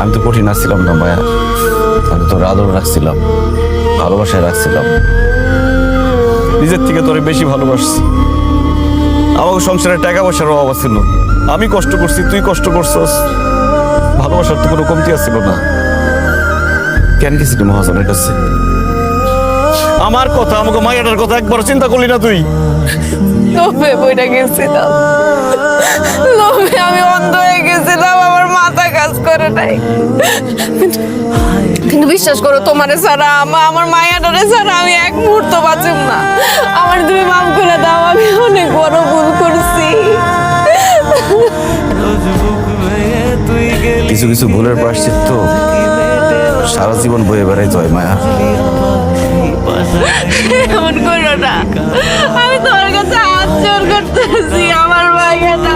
আমি তো কঠিন আসছিলাম না মায়া, আমি তোর আদর রাখছিলাম, ভালোবাসায় রাখছিলাম, নিজের থেকে তোরে বেশি ভালোবাসছি। আমাকে সংসারে টাকা পয়সার অভাব ছিল, আমি কষ্ট করছি, তুই কষ্ট করছস, ভালোবাসার তো কোনো কমতি আসছিল না। কেন গেছিলি মহাজনের কাছে? আমার কথা, আমাকে মায়াটার কথা একবার চিন্তা করলি না তুই? লোভে বইটা গেছিলাম, লোভে আমি অন্ধ হয়ে গেছিলাম, আমার মাথা কাজ করে নাই। কিন্তু বিশ্বাস করো, তোমারে ছাড়া আমার মায়াটারে ছাড়া আমি এক মুহূর্ত বাঁচুম না। আমার তুমি মাফ করে দাও, আমি অনেক বড় ভুল করছি। কিছু কিছু ভুলের প্রায়শ্চিত্ত সারা জীবন বয়ে বেড়াই যায় মায়া। এমন করো না, আমি তোমার কাছে হাত জোর করতেছি, আমার মায়াটা